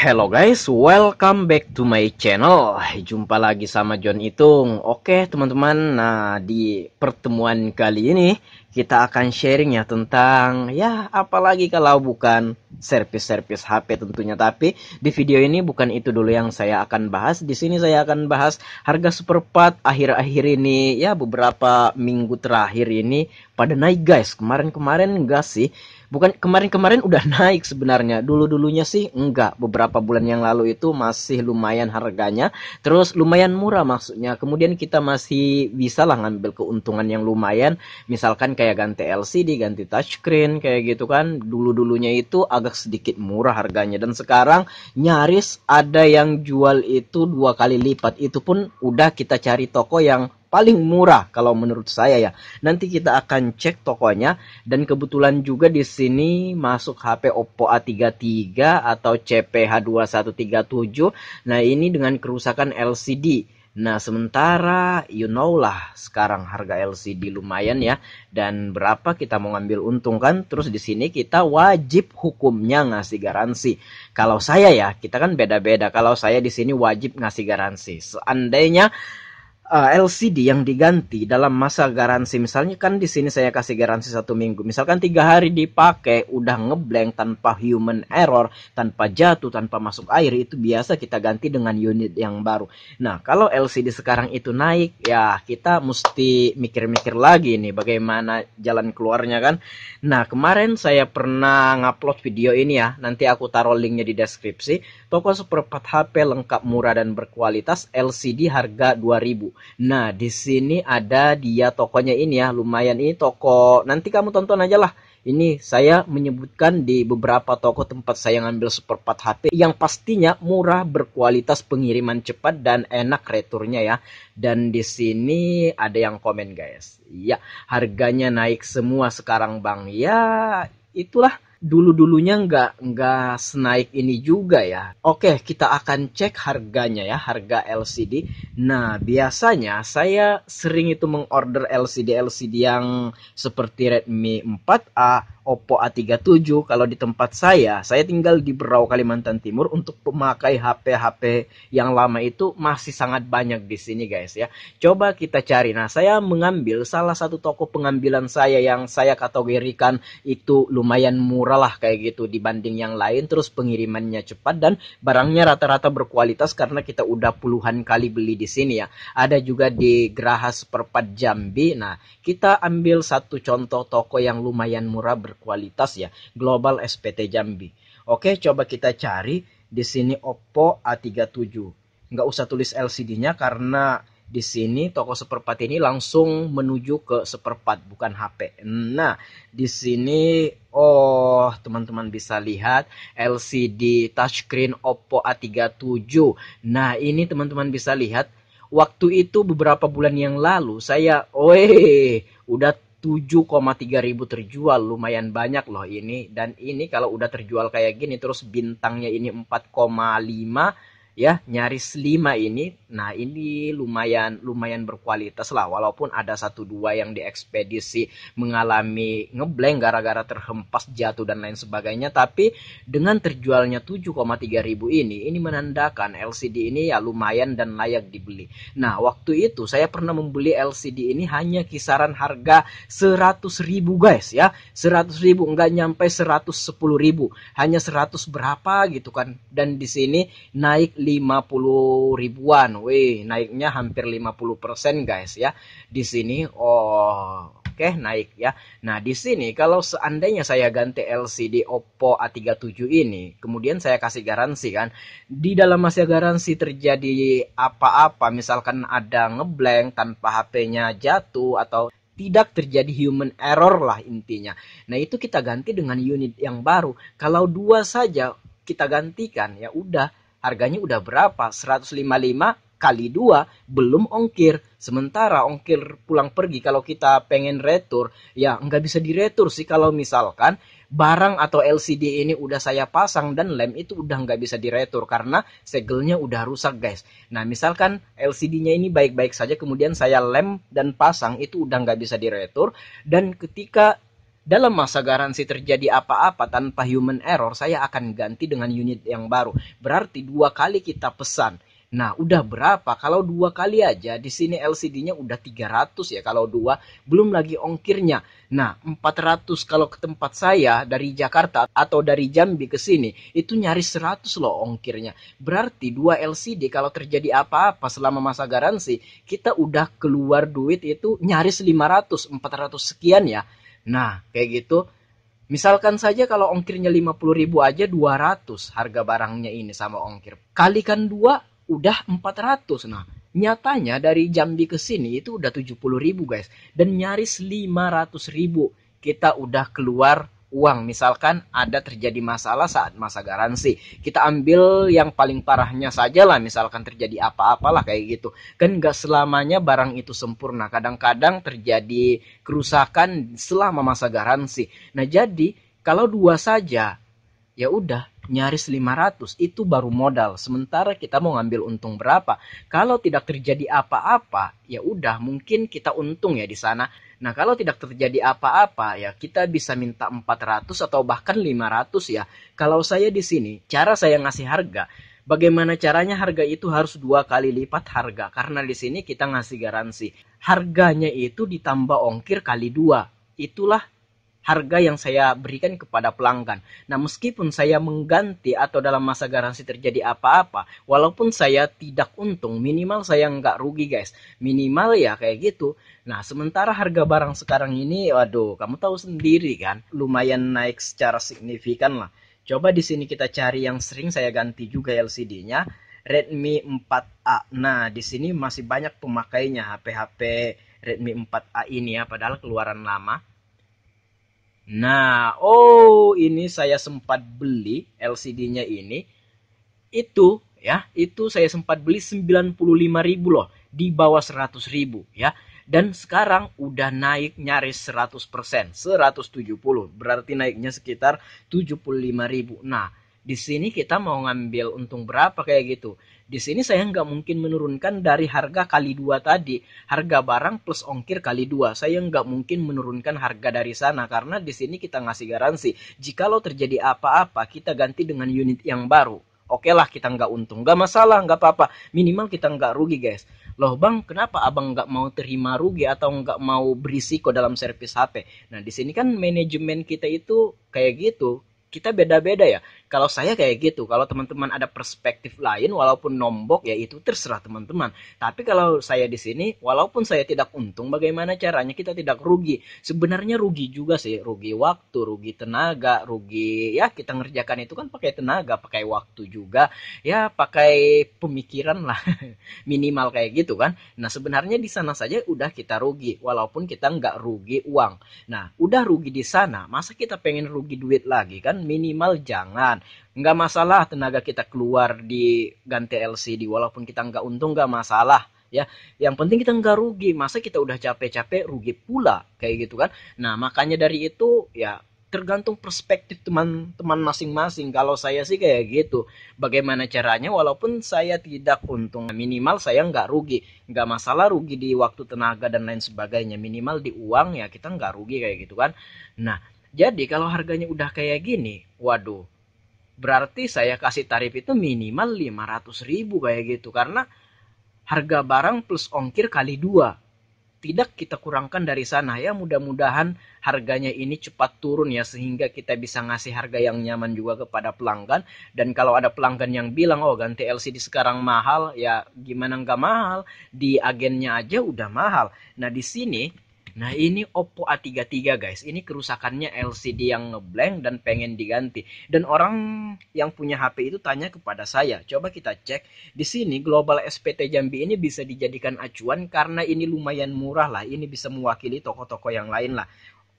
Hello guys, welcome back to my channel. Jumpa lagi sama John Itung. Oke teman-teman, nah di pertemuan kali ini kita akan sharing ya tentang apalagi kalau bukan servis-servis HP tentunya. Tapi di video ini bukan itu dulu yang saya akan bahas. Di sini saya akan bahas harga seperempat akhir-akhir ini, ya beberapa minggu terakhir ini pada naik guys. Kemarin-kemarin enggak sih. Bukan kemarin-kemarin udah naik sebenarnya. Dulu-dulunya sih enggak. Beberapa bulan yang lalu itu masih lumayan harganya. Terus lumayan murah maksudnya. Kemudian kita masih bisa lah ngambil keuntungan yang lumayan. Misalkan kayak ganti LCD, ganti touchscreen kayak gitu kan. Dulu-dulunya itu agak sedikit murah harganya. Dan sekarang nyaris ada yang jual itu 2 kali lipat. Itu pun udah kita cari toko yang paling murah kalau menurut saya ya. Nanti kita akan cek tokonya, dan kebetulan juga di sini masuk HP Oppo A33 atau CPH2137. Nah, ini dengan kerusakan LCD. Nah, sementara you know lah sekarang harga LCD lumayan ya, dan berapa kita mau ngambil untung kan. Terus di sini kita wajib hukumnya ngasih garansi. Kalau saya ya, kita kan beda-beda. Kalau saya di sini wajib ngasih garansi. Seandainya LCD yang diganti dalam masa garansi, misalnya kan di sini saya kasih garansi 1 minggu, misalkan 3 hari dipakai udah ngeblank tanpa human error, tanpa jatuh, tanpa masuk air, itu biasa kita ganti dengan unit yang baru. Nah, kalau LCD sekarang itu naik, ya kita mesti mikir-mikir lagi nih bagaimana jalan keluarnya kan. Nah, kemarin saya pernah ngupload video ini ya, nanti aku taruh linknya di deskripsi. Toko seperempat HP lengkap murah dan berkualitas, LCD harga 2000. Nah, di sini ada dia tokonya ini ya, lumayan ini toko. Nanti kamu tonton aja lah. Ini saya menyebutkan di beberapa toko tempat saya ngambil seperempat HP yang pastinya murah, berkualitas, pengiriman cepat dan enak returnya ya. Dan di sini ada yang komen guys. Ya, harganya naik semua sekarang Bang. Ya, itulah. Dulu-dulunya nggak senaik ini juga ya. Oke, kita akan cek harganya ya, harga LCD. Nah, biasanya saya sering itu mengorder LCD yang seperti Redmi 4A, Oppo A37. Kalau di tempat saya tinggal di Berau, Kalimantan Timur. Untuk pemakai HP-HP yang lama itu masih sangat banyak di sini guys ya. Coba kita cari. Nah, saya mengambil salah satu toko pengambilan saya yang saya kategorikan itu lumayan murah lah kayak gitu dibanding yang lain. Terus pengirimannya cepat dan barangnya rata-rata berkualitas karena kita udah puluhan kali beli di sini ya. Ada juga di Geraha Seperempat Jambi. Nah, kita ambil satu contoh toko yang lumayan murah berkualitas ya, Global SPT Jambi. Oke, coba kita cari di sini Oppo A37. Nggak usah tulis LCD-nya karena di sini toko seperempat ini langsung menuju ke seperempat, bukan HP. Nah, di sini teman-teman bisa lihat LCD touchscreen Oppo A37. Nah, ini teman-teman bisa lihat waktu itu beberapa bulan yang lalu saya udah 7,3 ribu terjual, lumayan banyak loh ini. Dan ini kalau udah terjual kayak gini terus bintangnya ini 4,5 ya, nyaris 5 ini. Nah, ini lumayan berkualitas lah, walaupun ada 1-2 yang diekspedisi mengalami ngeblank gara-gara terhempas, jatuh dan lain sebagainya. Tapi dengan terjualnya 7,3 ribu ini menandakan LCD ini ya lumayan dan layak dibeli. Nah, waktu itu saya pernah membeli LCD ini hanya kisaran harga 100 ribu guys ya. 100 ribu, nggak nyampe 110 ribu, hanya 100 berapa gitu kan. Dan di sini naik 50 ribuan. Naiknya hampir 50% guys ya. Di sini oke, naik ya. Nah, di sini kalau seandainya saya ganti LCD Oppo A37 ini, kemudian saya kasih garansi kan. Di dalam masa garansi terjadi apa-apa, misalkan ada ngeblank tanpa HP-nya jatuh atau tidak terjadi human error lah intinya. Nah, itu kita ganti dengan unit yang baru. Kalau 2 saja kita gantikan, ya udah harganya udah berapa? 155 kali 2 belum ongkir. Sementara ongkir pulang pergi kalau kita pengen retur, ya nggak bisa diretur sih kalau misalkan barang atau LCD ini udah saya pasang dan lem itu udah nggak bisa diretur karena segelnya udah rusak guys. Nah, misalkan LCD-nya ini baik-baik saja kemudian saya lem dan pasang, itu udah nggak bisa diretur. Dan ketika dalam masa garansi terjadi apa-apa tanpa human error, saya akan ganti dengan unit yang baru. Berarti 2 kali kita pesan. Nah, udah berapa? Kalau 2 kali aja, di sini LCD-nya udah 300 ya kalau 2, belum lagi ongkirnya. Nah, 400 kalau ke tempat saya dari Jakarta atau dari Jambi ke sini, itu nyaris 100 loh ongkirnya. Berarti 2 LCD kalau terjadi apa-apa selama masa garansi, kita udah keluar duit itu nyaris 500, 400 sekian ya. Nah, kayak gitu. Misalkan saja kalau ongkirnya 50.000 aja 200 harga barangnya ini sama ongkir. Kalikan 2 udah 400. Nah, nyatanya dari Jambi ke sini itu udah 70.000 guys. Dan nyaris 500.000 kita udah keluar uang. Misalkan ada terjadi masalah saat masa garansi. Kita ambil yang paling parahnya saja lah. Misalkan terjadi apa-apalah kayak gitu. Kan gak selamanya barang itu sempurna. Kadang-kadang terjadi kerusakan selama masa garansi. Nah, jadi kalau 2 saja ya udah nyaris 500 itu baru modal. Sementara kita mau ngambil untung berapa? Kalau tidak terjadi apa-apa, ya udah mungkin kita untung ya di sana. Nah, kalau tidak terjadi apa-apa ya kita bisa minta 400 atau bahkan 500 ya. Kalau saya di sini, cara saya ngasih harga, bagaimana caranya harga itu harus 2 kali lipat harga karena di sini kita ngasih garansi. Harganya itu ditambah ongkir kali 2. Itulah harga yang saya berikan kepada pelanggan. Nah, meskipun saya mengganti atau dalam masa garansi terjadi apa-apa, walaupun saya tidak untung, minimal saya nggak rugi guys. Minimal ya kayak gitu. Nah, sementara harga barang sekarang ini, waduh, kamu tahu sendiri kan, lumayan naik secara signifikan lah. Coba di sini kita cari yang sering saya ganti juga LCD-nya, Redmi 4A. Nah, di sini masih banyak pemakainya HP-HP Redmi 4A ini ya, padahal keluaran lama. Nah, oh ini saya sempat beli LCD-nya ini. Itu ya, itu saya sempat beli 95.000 loh, di bawah 100.000 ya. Dan sekarang udah naik nyaris 100%, 170. Berarti naiknya sekitar 75.000. Nah, di sini kita mau ngambil untung berapa kayak gitu. Di sini saya nggak mungkin menurunkan dari harga kali 2 tadi. Harga barang plus ongkir kali 2. Saya nggak mungkin menurunkan harga dari sana. Karena di sini kita ngasih garansi. Jikalau terjadi apa-apa, kita ganti dengan unit yang baru. Oke lah kita nggak untung. Nggak masalah, nggak apa-apa. Minimal kita nggak rugi guys. Loh bang, kenapa abang nggak mau terima rugi atau nggak mau berisiko dalam servis HP? Nah di sini kan manajemen kita itu kayak gitu. Kita beda-beda ya. Kalau saya kayak gitu, kalau teman-teman ada perspektif lain, walaupun nombok ya itu terserah teman-teman. Tapi kalau saya di sini, walaupun saya tidak untung, bagaimana caranya kita tidak rugi? Sebenarnya rugi juga sih, rugi waktu, rugi tenaga, rugi ya kita ngerjakan itu kan pakai tenaga, pakai waktu juga, ya pakai pemikiran lah, minimal kayak gitu kan. Nah sebenarnya di sana saja udah kita rugi, walaupun kita nggak rugi uang. Nah udah rugi di sana, masa kita pengen rugi duit lagi kan? Minimal jangan. Nggak masalah tenaga kita keluar di ganti LCD walaupun kita nggak untung nggak masalah ya. Yang penting kita nggak rugi. Masa kita udah capek-capek rugi pula kayak gitu kan. Nah makanya dari itu ya tergantung perspektif teman-teman masing-masing. Kalau saya sih kayak gitu. Bagaimana caranya walaupun saya tidak untung, minimal saya nggak rugi. Nggak masalah rugi di waktu, tenaga dan lain sebagainya. Minimal di uang ya kita nggak rugi kayak gitu kan. Nah jadi kalau harganya udah kayak gini, waduh, berarti saya kasih tarif itu minimal 500.000 kayak gitu. Karena harga barang plus ongkir kali 2. Tidak kita kurangkan dari sana ya. Mudah-mudahan harganya ini cepat turun ya. Sehingga kita bisa ngasih harga yang nyaman juga kepada pelanggan. Dan kalau ada pelanggan yang bilang, oh ganti LCD sekarang mahal. Ya gimana nggak mahal. Di agennya aja udah mahal. Nah di sini, nah ini Oppo A33 guys. Ini kerusakannya LCD yang ngeblank dan pengen diganti. Dan orang yang punya HP itu tanya kepada saya. Coba kita cek. Di sini Global SPT Jambi ini bisa dijadikan acuan karena ini lumayan murah lah. Ini bisa mewakili toko-toko yang lain lah.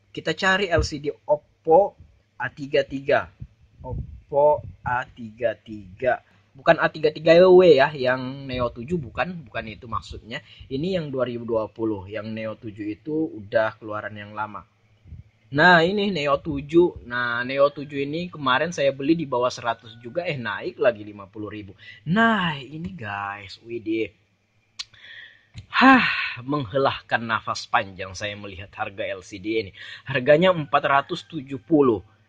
Kita cari LCD Oppo A33. Oppo A33. Bukan A33W ya, yang Neo 7 bukan itu maksudnya. Ini yang 2020, yang Neo 7 itu udah keluaran yang lama. Nah, ini Neo 7. Nah, Neo 7 ini kemarin saya beli di bawah 100 juga, naik lagi 50.000. Nah, ini guys, widih. Menghelahkan nafas panjang saya melihat harga LCD ini. Harganya 470.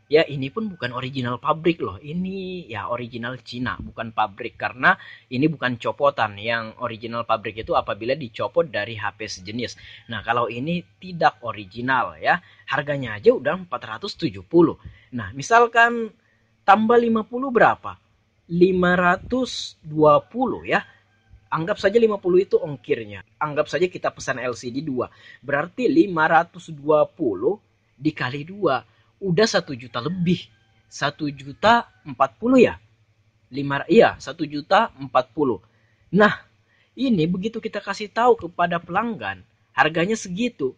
Ya, ini pun bukan original pabrik loh. Ini ya original Cina, bukan pabrik. Karena ini bukan copotan. Yang original pabrik itu apabila dicopot dari HP sejenis. Nah, kalau ini tidak original ya. Harganya aja udah 470. Nah, misalkan tambah 50 berapa? 520 ya. Anggap saja 50 itu ongkirnya. Anggap saja kita pesan LCD 2. Berarti 520 dikali 2. Udah 1 juta lebih. 1.040 ya? Iya, 1.040. Nah, ini begitu kita kasih tahu kepada pelanggan, harganya segitu.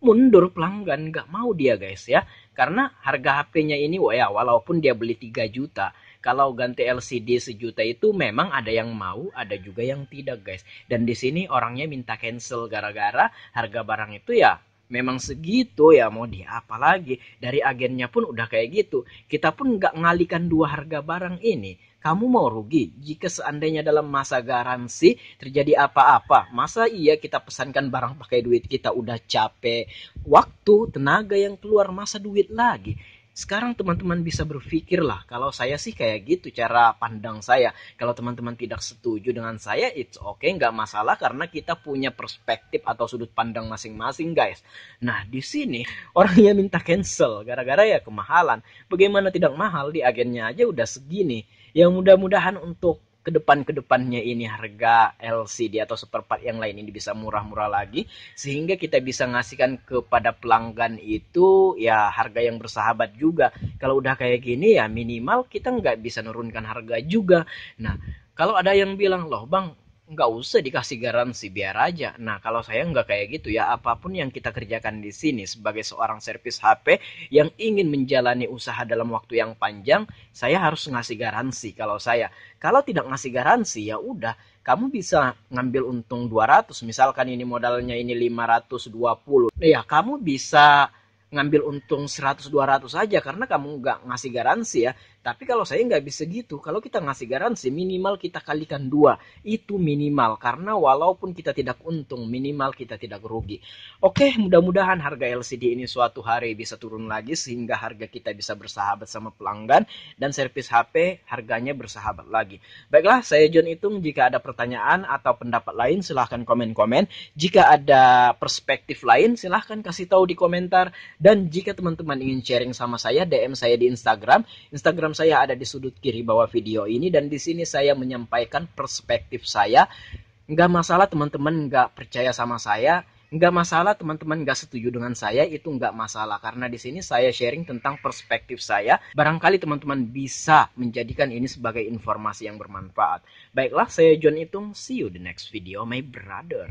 Mundur pelanggan, nggak mau dia guys ya. Karena harga HP-nya ini ya, walaupun dia beli 3 juta, kalau ganti LCD sejuta itu memang ada yang mau, ada juga yang tidak guys. Dan di sini orangnya minta cancel gara-gara harga barang itu ya memang segitu ya, mau di apa lagi. Dari agennya pun udah kayak gitu. Kita pun nggak ngalikan dua harga barang ini. Kamu mau rugi jika seandainya dalam masa garansi terjadi apa-apa. Masa iya kita pesankan barang pakai duit kita udah capek, waktu, tenaga yang keluar, masa duit lagi. Sekarang teman-teman bisa berpikir lah, kalau saya sih kayak gitu cara pandang saya. Kalau teman-teman tidak setuju dengan saya, it's okay, nggak masalah karena kita punya perspektif atau sudut pandang masing-masing guys. Nah di sini orangnya minta cancel gara-gara ya kemahalan. Bagaimana tidak mahal, di agennya aja udah segini. Yang mudah-mudahan untuk kedepannya ini harga LCD atau superpart yang lain ini bisa murah-murah lagi sehingga kita bisa ngasihkan kepada pelanggan itu ya harga yang bersahabat juga. Kalau udah kayak gini ya minimal kita nggak bisa nurunkan harga juga. Nah kalau ada yang bilang loh bang nggak usah dikasih garansi biar aja. Nah kalau saya nggak kayak gitu ya, apapun yang kita kerjakan di sini sebagai seorang servis HP yang ingin menjalani usaha dalam waktu yang panjang, saya harus ngasih garansi. Kalau tidak ngasih garansi ya udah kamu bisa ngambil untung 200, misalkan ini modalnya ini 520 ya kamu bisa ngambil untung 100-200 aja karena kamu nggak ngasih garansi ya. Tapi kalau saya nggak bisa gitu, kalau kita ngasih garansi minimal kita kalikan 2, itu minimal karena walaupun kita tidak untung minimal kita tidak rugi. Oke, mudah-mudahan harga LCD ini suatu hari bisa turun lagi sehingga harga kita bisa bersahabat sama pelanggan dan servis HP harganya bersahabat lagi. Baiklah, saya John Itung. Jika ada pertanyaan atau pendapat lain silahkan komen-komen. Jika ada perspektif lain silahkan kasih tahu di komentar. Dan jika teman-teman ingin sharing sama saya, DM saya di Instagram. Instagram saya ada di sudut kiri bawah video ini. Dan di sini saya menyampaikan perspektif saya. Nggak masalah teman-teman nggak percaya sama saya. Nggak masalah teman-teman nggak setuju dengan saya. Itu nggak masalah. Karena di sini saya sharing tentang perspektif saya. Barangkali teman-teman bisa menjadikan ini sebagai informasi yang bermanfaat. Baiklah, saya John Itung. See you the next video, my brother.